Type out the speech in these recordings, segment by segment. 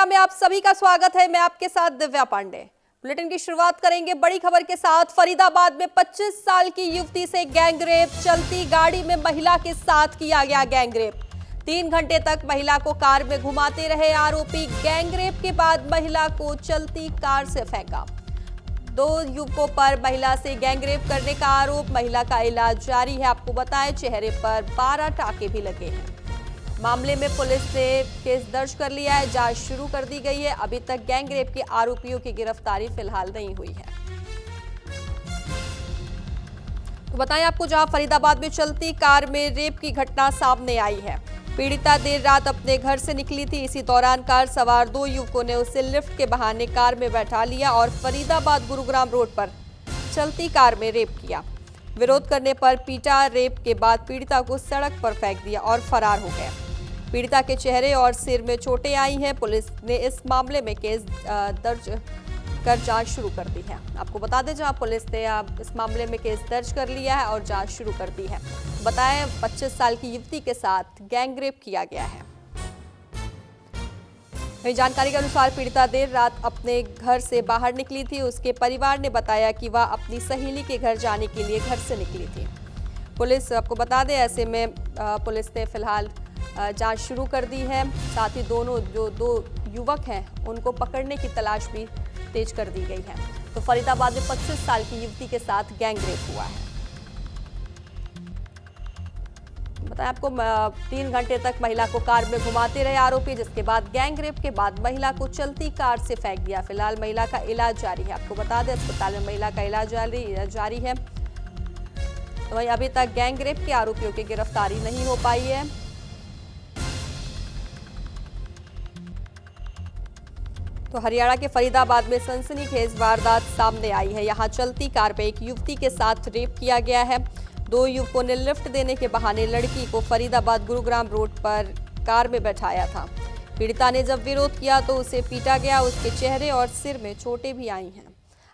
India में आप सभी का स्वागत है। मैं आपके साथ दिव्या पांडे। बुलेटिन की शुरुआत करेंगे बड़ी खबर के साथ। फरीदाबाद में 25 साल की युवती से गैंगरेप। चलती गाड़ी में महिला के साथ किया गया गैंगरेप। 3 घंटे तक महिला को कार में घुमाते रहे आरोपी। गैंगरेप के बाद महिला को चलती कार से फेंका। 2 युवकों पर महिला से गैंगरेप करने का आरोप। महिला का इलाज जारी है। आपको बताएं, चेहरे पर 12 टाके भी लगे हैं। मामले में पुलिस ने केस दर्ज कर लिया है। जांच शुरू कर दी गई है। अभी तक गैंगरेप के आरोपियों की गिरफ्तारी फिलहाल नहीं हुई है। तो बताएं आपको, जहां फरीदाबाद में चलती कार में रेप की घटना सामने आई है। पीड़िता देर रात अपने घर से निकली थी। इसी दौरान कार सवार 2 युवकों ने उसे लिफ्ट के बहाने कार में बैठा लिया और फरीदाबाद गुरुग्राम रोड पर चलती कार में रेप किया। विरोध करने पर पीटा। रेप के बाद पीड़िता को सड़क पर फेंक दिया और फरार हो गए। पीड़िता के चेहरे और सिर में चोटें आई हैं। पुलिस ने इस मामले में केस दर्ज कर जांच शुरू कर दी है। आपको बता दें, जहां पुलिस ने इस मामले में केस दर्ज कर लिया है और जांच शुरू कर दी है। बताएं, 25 साल की युवती के साथ गैंगरेप किया गया है। वहीं जानकारी के अनुसार पीड़िता देर रात अपने घर से बाहर निकली थी। उसके परिवार ने बताया कि वह अपनी सहेली के घर जाने के लिए घर से निकली थी। पुलिस, आपको बता दें, ऐसे में पुलिस ने फिलहाल जांच शुरू कर दी है। साथ ही दोनों जो 2 युवक हैं उनको पकड़ने की तलाश भी तेज कर दी गई है। तो फरीदाबाद में 25 साल की युवती के साथ गैंगरेप हुआ है। बताएं आपको, 3 घंटे तक महिला को कार में घुमाते रहे आरोपी, जिसके बाद गैंगरेप के बाद महिला को चलती कार से फेंक दिया। फिलहाल महिला का इलाज जारी है। आपको बता दें, अस्पताल में महिला का इलाज जारी है। तो वहीं अभी तक गैंगरेप के आरोपियों की गिरफ्तारी नहीं हो पाई है। तो हरियाणा के फरीदाबाद में सनसनीखेज वारदात सामने आई है। यहां चलती कार में एक युवती के साथ रेप किया गया है। 2 युवकों ने लिफ्ट देने के बहाने लड़की को फरीदाबाद गुरुग्राम रोड पर कार में बैठाया था। पीड़िता ने जब विरोध किया तो उसे पीटा गया। उसके चेहरे और सिर में चोटें भी आई हैं।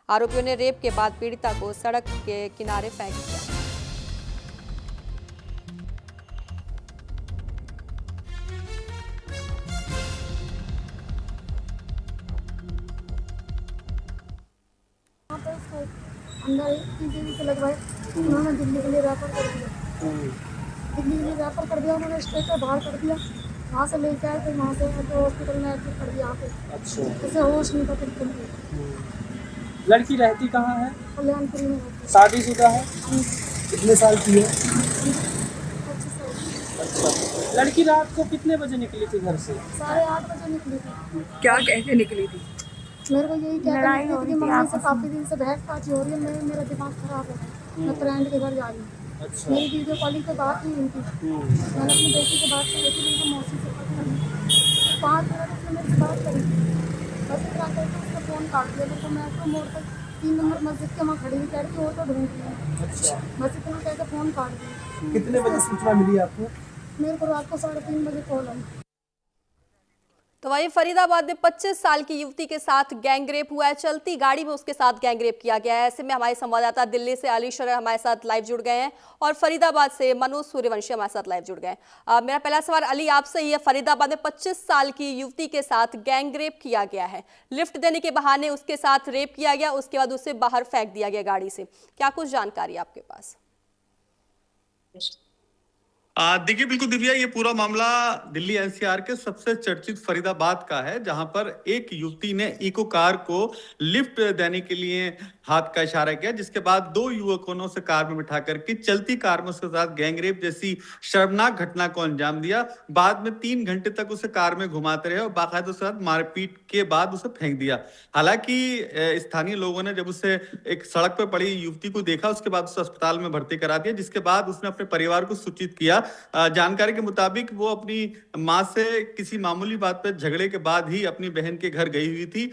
आरोपियों ने रेप के बाद पीड़िता को सड़क के किनारे फेंक दिया। अंदर इंजरी से लगवाए, उन्होंने दिल्ली के लिए रेफर कर दिया। दिल्ली के लिए रेफर कर दिया, उन्होंने स्टेट पर बाहर कर दिया। वहाँ से लेके आए थे, वहाँ से तो हॉस्पिटल में एडमिट कर दिया। यहाँ पे अच्छा, ऐसे होश नहीं था बिल्कुल भी। लड़की रहती कहाँ है? कल्याणपुरी में रहती है। शादीशुदा है? कितने साल की है? 25 साल। अच्छा, लड़की रात को कितने बजे निकली थी घर से? 8:30 बजे निकली थी। क्या कह के निकली थी? मेरे को यही कहते हैं कि मम्मी से काफ़ी दिन से बहसबाजी हो रही है। मेरा दिमाग खराब है। मैं फ्रेंड के घर जा रही हूँ। अच्छा, मेरी वीडियो कॉलिंग पे बात नहीं हुई थी। मैंने अपनी बेटी से बात की थी, उनको मौसी से बात करी। 5 मिनट उसने मेरे से बात करी। बस इतना करके उसका फ़ोन काट दिया। मेरे को मेट्रो मोड़ तक 3 नंबर मस्जिद के वहाँ खड़ी हुई, कह रही थी ऑटो ढूंढ रही है। अच्छा, बस इतना कह के फ़ोन काट दिया। कितने बजे सूचना मिली आपको? मेरे को रात को 3:30 बजे कॉल आई। तो वहीं फरीदाबाद में 25 साल की युवती के साथ गैंगरेप हुआ है। चलती गाड़ी में उसके साथ गैंगरेप किया गया है। ऐसे में हमारे संवाददाता दिल्ली से अली शरर हमारे साथ लाइव जुड़ गए हैं और फरीदाबाद से मनोज सूर्यवंशी हमारे साथ लाइव जुड़ गए हैं। मेरा पहला सवाल अली आपसे ही है। फरीदाबाद में 25 साल की युवती के साथ गैंगरेप किया गया है। लिफ्ट देने के बहाने उसके साथ रेप किया गया, उसके बाद उसे बाहर फेंक दिया गया गाड़ी से। क्या कुछ जानकारी आपके पास? देखिए, बिल्कुल दिव्या, ये पूरा मामला दिल्ली एनसीआर के सबसे चर्चित फरीदाबाद का है, जहां पर एक युवती ने इको कार को लिफ्ट देने के लिए हाथ का इशारा किया, जिसके बाद 2 युवकों ने उसे कार में बिठा करके चलती कार में उसके साथ गैंगरेप जैसी शर्मनाक घटना को अंजाम दिया। बाद में 3 घंटे तक उसे कार में घुमाते रहे और बाकायदा उसके साथ मारपीट के बाद उसे फेंक दिया। हालांकि स्थानीय लोगों ने जब उसे एक सड़क पर पड़ी युवती को देखा, उसके बाद उसे अस्पताल में भर्ती करा दिया, जिसके बाद उसने अपने परिवार को सूचित किया। जानकारी के मुताबिक वो अपनी मां से किसी मामूली बात पर झगड़े के बाद ही अपनी बहन के घर गई हुई थी।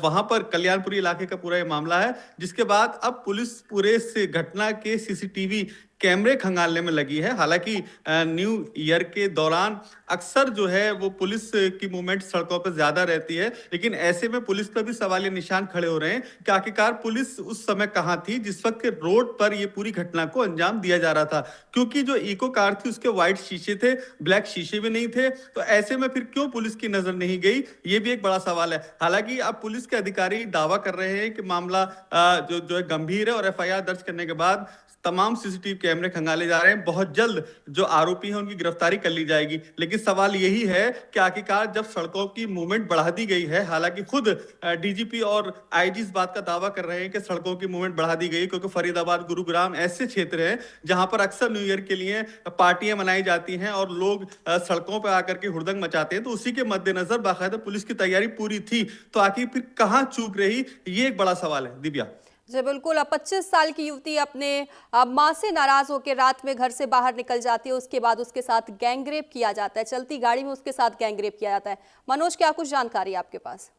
वहां पर कल्याणपुरी इलाके का पूरा ये मामला है, जिसके बाद अब पुलिस पूरे इस घटना के सीसीटीवी कैमरे खंगालने में लगी है। हालांकि न्यू ईयर के दौरान अक्सर जो है वो पुलिस की मूवमेंट सड़कों पर ज्यादा रहती है, लेकिन ऐसे में पुलिस पर भी सवालिया निशान खड़े हो रहे हैं कि आखिरकार पुलिस उस समय कहां थी जिस वक्त रोड पर ये पूरी घटना को अंजाम दिया जा रहा था। क्योंकि जो इको कार थी उसके व्हाइट शीशे थे, ब्लैक शीशे भी नहीं थे, तो ऐसे में फिर क्यों पुलिस की नजर नहीं गई, ये भी एक बड़ा सवाल है। हालांकि अब पुलिस के अधिकारी दावा कर रहे हैं कि मामला जो है गंभीर है और एफआईआर दर्ज करने के बाद तमाम सीसीटीवी कैमरे खंगाले जा रहे हैं। बहुत जल्द जो आरोपी हैं उनकी गिरफ्तारी कर ली जाएगी। लेकिन सवाल यही है कि आखिरकार जब सड़कों की मूवमेंट बढ़ा दी गई है, हालांकि खुद डीजीपी और आईजी इस बात का दावा कर रहे हैं कि सड़कों की मूवमेंट बढ़ा दी गई, क्योंकि फरीदाबाद, गुरुग्राम ऐसे क्षेत्र हैं जहां पर अक्सर न्यू ईयर के लिए पार्टियां मनाई जाती हैं और लोग सड़कों पर आकर के हुड़दंग मचाते हैं। तो उसी के मद्देनजर बाकायदा पुलिस की तैयारी पूरी थी, तो आखिर फिर कहां चूक रही, ये एक बड़ा सवाल है। दिव्या जी बिल्कुल। अब 25 साल की युवती अपने मां से नाराज होकर रात में घर से बाहर निकल जाती है, उसके बाद उसके साथ गैंगरेप किया जाता है, चलती गाड़ी में उसके साथ गैंगरेप किया जाता है। मनोज, क्या कुछ जानकारी है आपके पास?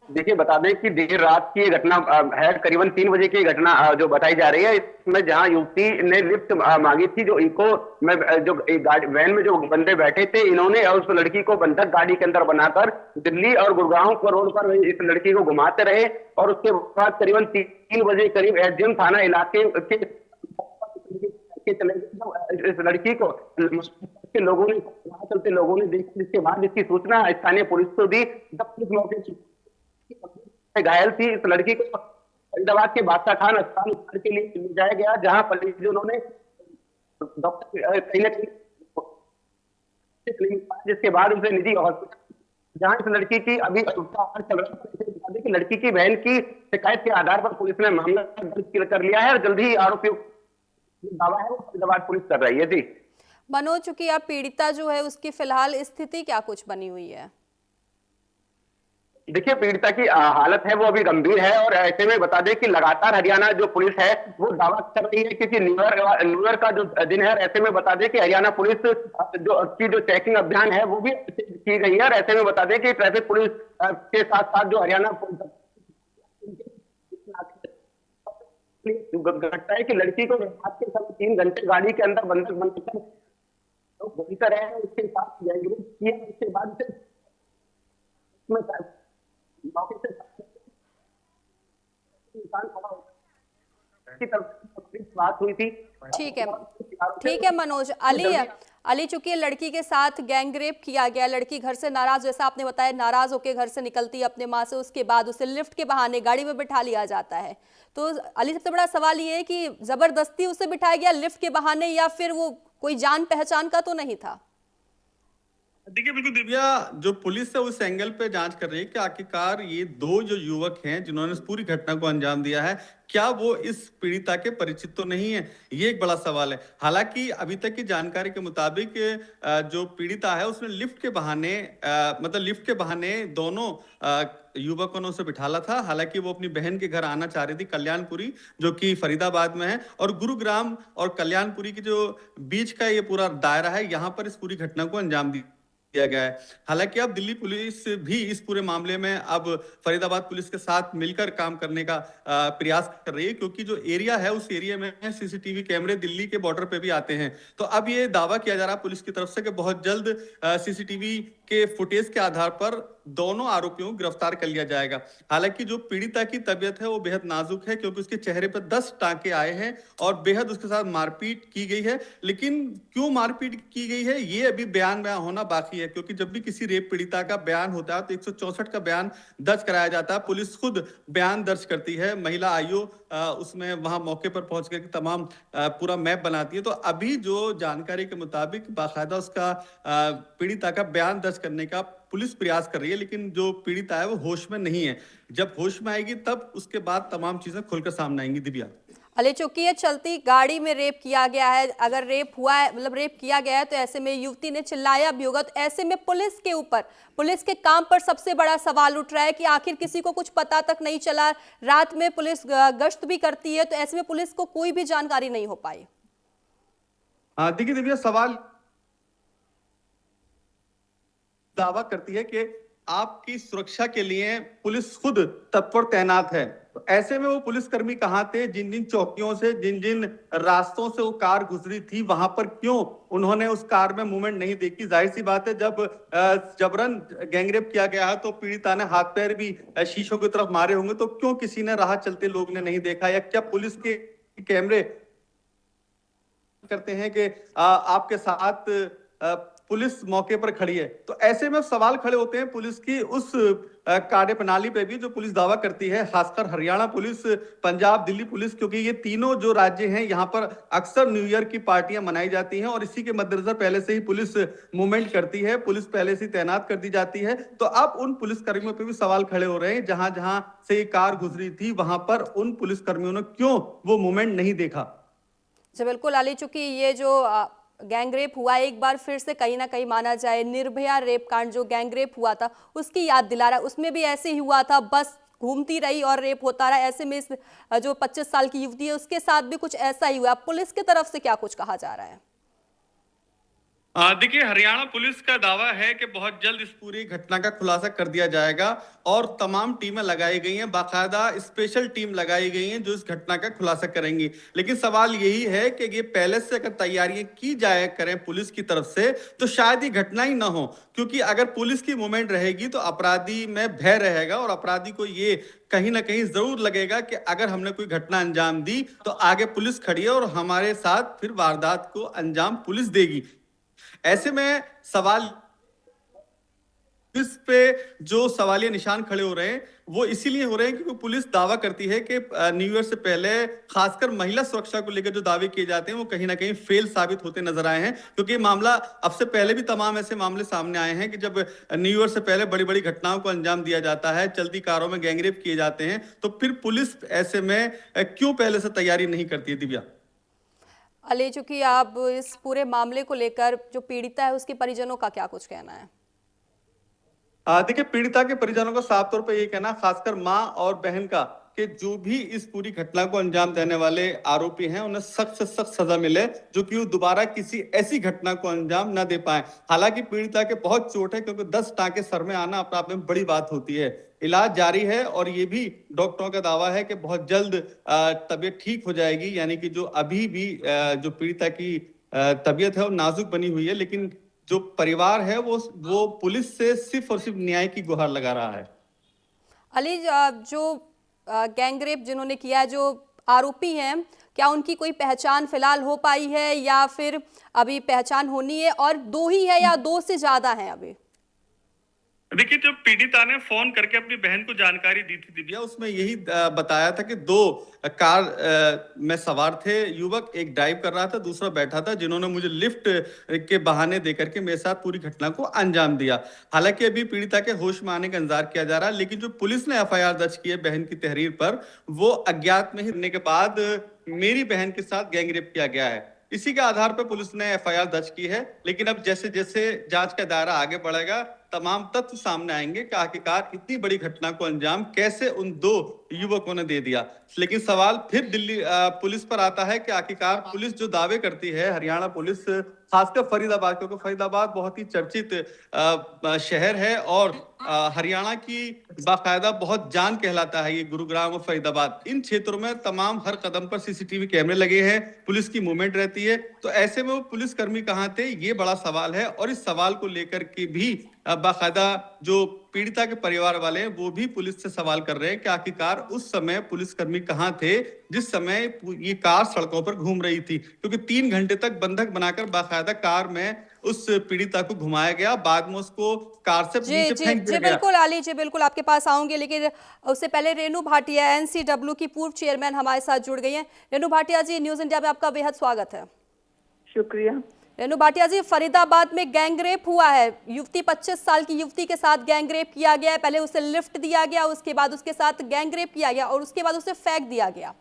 देखिए, बता दें कि देर रात की घटना है, करीबन 3 बजे की घटना जो बताई जा रही है। इसमें जहां युवती ने लिफ्ट मांगी थी, जो इको में जो वैन में जो बंदे बैठे थे, इन्होंने उस लड़की को बंधक गाड़ी के अंदर बनाकर दिल्ली और गुड़गांव को रोड पर इस लड़की को घुमाते रहे और उसके बाद करीबन 3 बजे करीब एसडीएम थाना इलाके के चले इस लड़की को लोगों ने देखा, जिसके बाद इसकी सूचना स्थानीय पुलिस को दी। जब पुलिस मौके घायल थी, इस लड़की को फरीदाबाद के बादशाह खान अस्पताल के लिए ले जाया गया, जहां पुलिस उन्होंने डॉक्टर कहीं ना कहीं, जिसके बाद उसे निजी हॉस्पिटल, जहां इस लड़की की अभी उपचार चल रहा है। कि लड़की की बहन की शिकायत के आधार पर पुलिस ने मामला दर्ज कर लिया है और जल्द ही आरोपियों दावा है वो फरीदाबाद पुलिस कर रही है। जी मनोज, चूंकि अब पीड़िता जो है उसकी फिलहाल स्थिति क्या कुछ बनी हुई है? देखिए, पीड़िता की हालत है वो अभी गंभीर है और ऐसे में बता दें कि लगातार हरियाणा जो पुलिस है वो दावा कर रही है, क्योंकि न्यू ईयर का जो दिन है, ऐसे में बता दें कि हरियाणा पुलिस जो चेकिंग अभियान है वो भी की गई है। और ऐसे में बता दें कि ट्रैफिक पुलिस के साथ साथ जो हरियाणा घटना है कि लड़की को रात के समय 3 घंटे गाड़ी के अंदर बंधक बनाकर घूमते रहे, उसके साथ गैंगरेप किया, उसके बाद बात हुई थी। ठीक है मनोज। अली, चूंकि लड़की के साथ गैंगरेप किया गया, लड़की घर से नाराज, जैसा आपने बताया, नाराज होकर घर से निकलती अपने माँ से, उसके बाद उसे लिफ्ट के बहाने गाड़ी में बिठा लिया जाता है। तो अली, सबसे बड़ा सवाल ये है कि जबरदस्ती उसे बिठाया गया लिफ्ट के बहाने या फिर वो कोई जान पहचान का तो नहीं था? देखिए, बिल्कुल दिव्या, जो पुलिस है उस एंगल पे जांच कर रही है कि आखिरकार ये 2 जो युवक हैं जिन्होंने इस पूरी घटना को अंजाम दिया है, क्या वो इस पीड़िता के परिचित तो नहीं है, ये एक बड़ा सवाल है। हालांकि अभी तक की जानकारी के मुताबिक जो पीड़िता है उसने लिफ्ट के बहाने दोनों युवकों ने उसे बिठाला था। हालांकि वो अपनी बहन के घर आना चाह रही थी, कल्याणपुरी, जो कि फरीदाबाद में है, और गुरुग्राम और कल्याणपुरी की जो बीच का ये पूरा दायरा है, यहाँ पर इस पूरी घटना को अंजाम दिया गया है। हालांकि अब दिल्ली पुलिस भी इस पूरे मामले में अब फरीदाबाद पुलिस के साथ मिलकर काम करने का प्रयास कर रही है, क्योंकि जो एरिया है उस एरिया में सीसीटीवी कैमरे दिल्ली के बॉर्डर पे भी आते हैं। तो अब ये दावा किया जा रहा है पुलिस की तरफ से कि बहुत जल्द सीसीटीवी के फुटेज के आधार पर दोनों आरोपियों को गिरफ्तार कर लिया जाएगा। हालांकि जो पीड़िता की तबीयत है वो बेहद नाजुक है, क्योंकि उसके चेहरे पर 10 टांके आए हैं और बेहद उसके साथ मारपीट की गई है। लेकिन क्यों मारपीट की गई है ये अभी बयान होना बाकी है, क्योंकि जब भी किसी रेप पीड़िता का बयान होता है तो 164 का बयान दर्ज कराया जाता है। पुलिस खुद बयान दर्ज करती है, महिला आयोग उसमें वहां मौके पर पहुंच कर तमाम पूरा मैप बनाती है। तो अभी जो जानकारी के मुताबिक बाकायदा उसका पीड़िता का बयान दर्ज करने का पुलिस प्रयास कर रही है, लेकिन जो पीड़िता है वो होश में नहीं है। जब होश में आएगी तब उसके बाद तमाम चीजें खुलकर सामने आएंगी। दिव्या, अली, चूंकि ये चलती गाड़ी में रेप किया गया है, अगर रेप हुआ है, मतलब रेप किया गया है, तो ऐसे में युवती ने चिल्लाया भी होगा, तो ऐसे में पुलिस के ऊपर, पुलिस के काम पर सबसे बड़ा सवाल उठ रहा है कि आखिर किसी को कुछ पता तक नहीं चला। रात में पुलिस गश्त भी करती है, तो ऐसे में पुलिस को कोई भी जानकारी नहीं हो पाई। देखिए दिव्या, सवाल दावा करती है कि आपकी सुरक्षा के लिए पुलिस खुद तत्पर तैनात है। तो ऐसे में वो पुलिसकर्मी कहाँ थे, जिन जिन चौकियों से, जिन जिन रास्तों से वो कार गुजरी थी, वहां पर क्यों उन्होंने उस कार में मूवमेंट नहीं देखी? जाहिर सी बात है, जब जबरन गैंगरेप किया गया है तो पीड़िता ने हाथ पैर भी शीशों की तरफ मारे होंगे, तो क्यों किसी ने राह चलते लोग ने नहीं देखा? या क्या पुलिस के कैमरे करते हैं कि आपके साथ पुलिस मौके पर खड़ी है? तो ऐसे में सवाल खड़े होते हैं पुलिस की उस कार्य प्रणाली पे भी जो पुलिस दावा करती है, खासकर हरियाणा पुलिस, पंजाब, दिल्ली पुलिस, क्योंकि ये तीनों जो राज्य हैं यहाँ पर अक्सर न्यू ईयर की पार्टियां मनाई जाती हैं और इसी के मद्देनजर पहले से ही पुलिस मूवमेंट करती है, पुलिस पहले से तैनात कर दी जाती है। तो अब उन पुलिस कर्मियों पे भी सवाल खड़े हो रहे हैं, जहां जहां से ये कार गुजरी थी वहां पर उन पुलिस कर्मियों ने क्यों वो मूवमेंट नहीं देखा? जी बिल्कुल अली, चूंकि ये जो गैंग रेप हुआ, एक बार फिर से कहीं ना कहीं माना जाए निर्भया रेप कांड जो गैंग रेप हुआ था उसकी याद दिला रहा है। उसमें भी ऐसे ही हुआ था, बस घूमती रही और रेप होता रहा। ऐसे में इस जो 25 साल की युवती है उसके साथ भी कुछ ऐसा ही हुआ। पुलिस की तरफ से क्या कुछ कहा जा रहा है? देखिए, हरियाणा पुलिस का दावा है कि बहुत जल्द इस पूरी घटना का खुलासा कर दिया जाएगा और तमाम टीमें लगाई गई हैं, बाकायदा स्पेशल टीम लगाई गई हैं जो इस घटना का खुलासा करेंगी। लेकिन सवाल यही है कि ये पहले से अगर तैयारियां की जाए करें पुलिस की तरफ से तो शायद ये घटना ही ना हो, क्योंकि अगर पुलिस की मूवमेंट रहेगी तो अपराधी में भय रहेगा और अपराधी को ये कहीं ना कहीं जरूर लगेगा कि अगर हमने कोई घटना अंजाम दी तो आगे पुलिस खड़ी है और हमारे साथ फिर वारदात को अंजाम पुलिस देगी। ऐसे में सवाल इस पे जो सवालिया निशान खड़े हो रहे हैं वो इसीलिए हो रहे हैं क्योंकि पुलिस दावा करती है कि न्यू ईयर से पहले खासकर महिला सुरक्षा को लेकर जो दावे किए जाते हैं वो कहीं ना कहीं फेल साबित होते नजर आए हैं, क्योंकि मामला अब से पहले भी तमाम ऐसे मामले सामने आए हैं कि जब न्यू ईयर से पहले बड़ी बड़ी घटनाओं को अंजाम दिया जाता है, चलती कारों में गैंगरेप किए जाते हैं, तो फिर पुलिस ऐसे में क्यों पहले से तैयारी नहीं करती है? दिव्या अली, चूंकि आप इस पूरे मामले को लेकर जो पीड़िता है उसके परिजनों का क्या कुछ कहना है? देखिए, पीड़िता के परिजनों का साफ तौर पर यह कहना, खासकर मां और बहन का, कि जो भी इस पूरी घटना को अंजाम देने वाले आरोपी हैं उन्हें सख्त से सख्त सजा मिले, जो कि वो दोबारा किसी ऐसी घटना को अंजाम न दे पाए। हालांकि पीड़िता के बहुत चोट है, क्योंकि 10 टांके सर में आना अपने आप में बड़ी बात होती है। इलाज जारी है और ये भी डॉक्टरों का दावा है कि बहुत जल्द तबीयत ठीक हो जाएगी, यानी कि जो अभी भी जो पीड़िता की तबीयत है वो नाजुक बनी हुई है, लेकिन जो परिवार है वो पुलिस से सिर्फ और सिर्फ न्याय की गुहार लगा रहा है। अली, जो गैंगरेप जिन्होंने किया, जो आरोपी हैं, क्या उनकी कोई पहचान फिलहाल हो पाई है या फिर अभी पहचान होनी है, और 2 ही है या 2 से ज्यादा हैं अभी? देखिए, जब पीड़िता ने फोन करके अपनी बहन को जानकारी दी थी दिव्या, उसमें यही बताया था कि 2 कार में सवार थे युवक, एक ड्राइव कर रहा था, दूसरा बैठा था, जिन्होंने मुझे लिफ्ट के बहाने देकर के मेरे साथ पूरी घटना को अंजाम दिया। हालांकि अभी पीड़िता के होश में आने का इंतजार किया जा रहा है, लेकिन जो पुलिस ने FIR दर्ज की है बहन की तहरीर पर, वो अज्ञात में ही रहने के बाद मेरी बहन के साथ गैंगरेप किया गया है, इसी के आधार पर पुलिस ने FIR दर्ज की है। लेकिन अब जैसे जैसे जांच का दायरा आगे बढ़ेगा तमाम तथ्य सामने आएंगे कि आखिरकार इतनी बड़ी घटना को अंजाम कैसे उन 2 युवकों ने दे दिया। लेकिन सवाल फिर दिल्ली पुलिस पर आता है कि आखिरकार पुलिस जो दावे करती है, हरियाणा पुलिस, खासकर फरीदाबाद, क्योंकि फरीदाबाद बहुत ही चर्चित शहर है और हरियाणा की बाकायदा बहुत जान कहलाता है ये गुरुग्राम और फरीदाबाद। इन क्षेत्रों में तमाम हर कदम पर CCTV कैमरे लगे हैं, पुलिस की मूवमेंट रहती है, तो ऐसे में वो पुलिसकर्मी कहाँ थे, ये बड़ा सवाल है। और इस सवाल को लेकर के भी बाकायदा जो पीड़िता के परिवार वाले हैं वो भी पुलिस से सवाल कर रहे हैं कि आखिरकार उस समय पुलिसकर्मी कहाँ थे जिस समय ये कार सड़कों पर घूम रही थी, क्योंकि 3 घंटे तक बंधक बनाकर बाकायदा कार में उस पीड़िता को घुमाया गया, बाद में उसको कार से नीचे फेंक दिया गया। बिल्कुल अली जी, बिल्कुल आपके पास आऊंगे, लेकिन उससे पहले रेणु भाटिया NCW की पूर्व चेयरमैन हमारे साथ जुड़ गई हैं। रेणु भाटिया जी, न्यूज इंडिया में आपका बेहद स्वागत है। शुक्रिया। रेणु भाटिया जी, फरीदाबाद में गैंगरेप हुआ है, युवती 25 साल की युवती के साथ गैंगरेप किया गया है। पहले उसे लिफ्ट दिया गया, उसके बाद उसके साथ गैंगरेप किया गया और उसके बाद उसे फेंक दिया गया।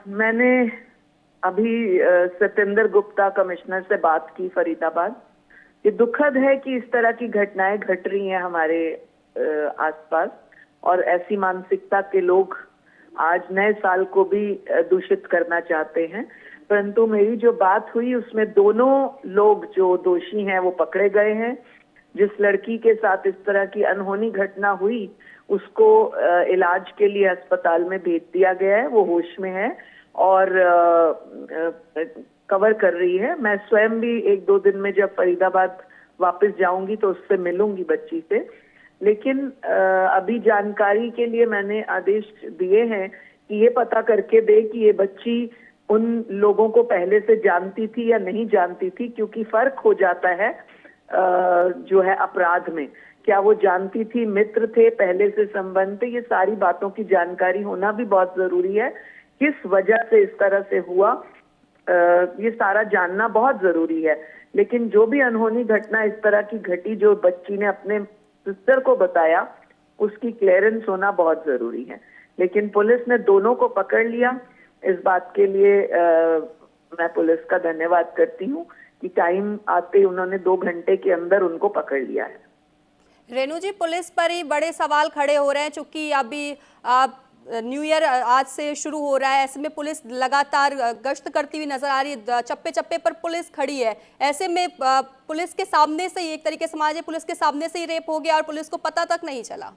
मैंने अभी सत्येंद्र गुप्ता कमिश्नर से बात की फरीदाबाद। ये दुखद है कि इस तरह की घटनाएं घट रही हैं हमारे आसपास, और ऐसी मानसिकता के लोग आज नए साल को भी दूषित करना चाहते हैं। परंतु मेरी जो बात हुई उसमें दोनों लोग जो दोषी हैं वो पकड़े गए हैं। जिस लड़की के साथ इस तरह की अनहोनी घटना हुई उसको इलाज के लिए अस्पताल में भेज दिया गया है। वो होश में है और कवर कर रही है। मैं स्वयं भी 1-2 दिन में जब फरीदाबाद वापस जाऊंगी तो उससे मिलूंगी बच्ची से। लेकिन अभी जानकारी के लिए मैंने आदेश दिए हैं कि ये पता करके दे कि ये बच्ची उन लोगों को पहले से जानती थी या नहीं जानती थी, क्योंकि फर्क हो जाता है जो है अपराध में। क्या वो जानती थी, मित्र थे, पहले से संबंध थे, ये सारी बातों की जानकारी होना भी बहुत जरूरी है। किस वजह से इस तरह से हुआ ये सारा जानना बहुत जरूरी है। लेकिन जो भी अनहोनी घटना इस तरह की घटी जो बच्ची ने अपने सिस्टर को बताया, उसकी क्लियरेंस होना बहुत जरूरी है। लेकिन पुलिस ने दोनों को पकड़ लिया। इस बात के लिए मैं पुलिस का धन्यवाद करती हूँ कि टाइम आते उन्होंने 2 घंटे के अंदर उनको पकड़ लिया है। रेणु जी, पुलिस पर ही बड़े सवाल खड़े हो रहे हैं, चूंकि अभी न्यू ईयर आज से शुरू हो रहा है। ऐसे में पुलिस लगातार गश्त करती हुई नजर आ रही है, चप्पे चप्पे पर पुलिस खड़ी है। ऐसे में पुलिस के सामने से ही, एक तरीके से समाज पुलिस के सामने से ही रेप हो गया और पुलिस को पता तक नहीं चला।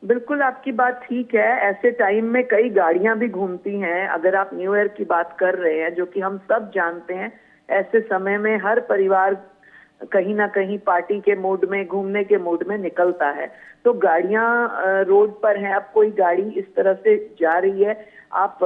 बिल्कुल आपकी बात ठीक है। ऐसे टाइम में कई गाड़ियां भी घूमती हैं। अगर आप न्यू ईयर की बात कर रहे हैं, जो कि हम सब जानते हैं, ऐसे समय में हर परिवार कहीं ना कहीं पार्टी के मूड में, घूमने के मूड में निकलता है। तो गाड़ियां रोड पर हैं। अब कोई गाड़ी इस तरह से जा रही है, आप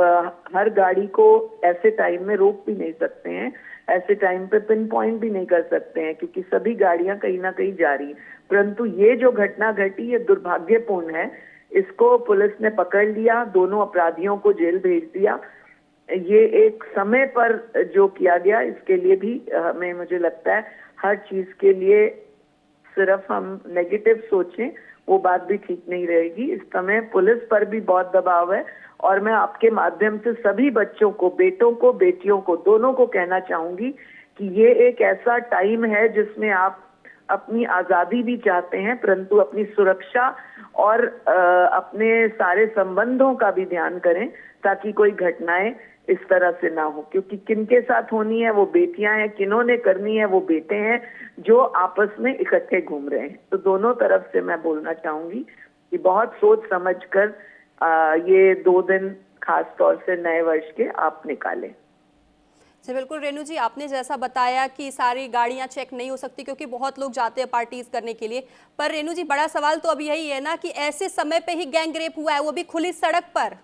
हर गाड़ी को ऐसे टाइम में रोक भी नहीं सकते हैं, ऐसे टाइम पे पिन पॉइंट भी नहीं कर सकते हैं, क्योंकि सभी गाड़ियां कहीं ना कहीं जा रही हैं। परंतु ये जो घटना घटी ये दुर्भाग्यपूर्ण है। इसको पुलिस ने पकड़ लिया, दोनों अपराधियों को जेल भेज दिया। ये एक समय पर जो किया गया, इसके लिए भी हमें, मुझे लगता है, हर चीज के लिए सिर्फ हम नेगेटिव सोचें वो बात भी ठीक नहीं रहेगी। इस समय पुलिस पर भी बहुत दबाव है और मैं आपके माध्यम से सभी बच्चों को, बेटों को, बेटियों को, दोनों को कहना चाहूंगी कि ये एक ऐसा टाइम है जिसमें आप अपनी आजादी भी चाहते हैं, परंतु अपनी सुरक्षा और अपने सारे संबंधों का भी ध्यान करें ताकि कोई घटनाएं इस तरह से ना हो। क्योंकि किनके साथ होनी है वो बेटियां हैं, किन्होंने करनी है वो बेटे हैं जो आपस में इकट्ठे घूम रहे हैं। तो दोनों तरफ से मैं बोलना चाहूंगी कि बहुत सोच समझकर ये 2 दिन खास तौर से नए वर्ष के आप निकालें। जी बिल्कुल रेणु जी, आपने जैसा बताया कि सारी गाड़ियां चेक नहीं हो सकती क्योंकि बहुत लोग जाते हैं पार्टीज करने के लिए। पर रेणु जी, बड़ा सवाल तो अभी यही है ना कि ऐसे समय पे ही गैंग रेप हुआ है, वो भी खुली सड़क पर।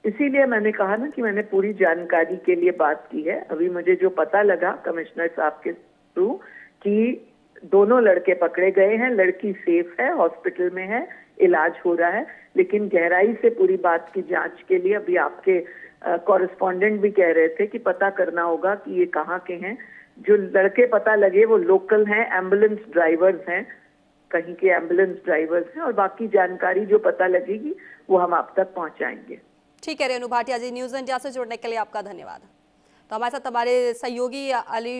इसीलिए मैंने कहा ना कि मैंने पूरी जानकारी के लिए बात की है। अभी मुझे जो पता लगा कमिश्नर साहब के थ्रू कि दोनों लड़के पकड़े गए हैं, लड़की सेफ है, हॉस्पिटल में है, इलाज हो रहा है। लेकिन गहराई से पूरी बात की जांच के लिए अभी आपके कॉरेस्पॉन्डेंट भी कह रहे थे कि पता करना होगा कि ये कहाँ के हैं। जो लड़के पता लगे वो लोकल हैं, एम्बुलेंस ड्राइवर्स हैं, कहीं के एम्बुलेंस ड्राइवर्स हैं, और बाकी जानकारी जो पता लगेगी वो हम आप तक पहुंचाएंगे। ठीक है रेणु भाटिया जी, न्यूज़ इंडिया से जुड़ने के लिए आपका धन्यवाद। तो हमारे साथ हमारे सहयोगी अली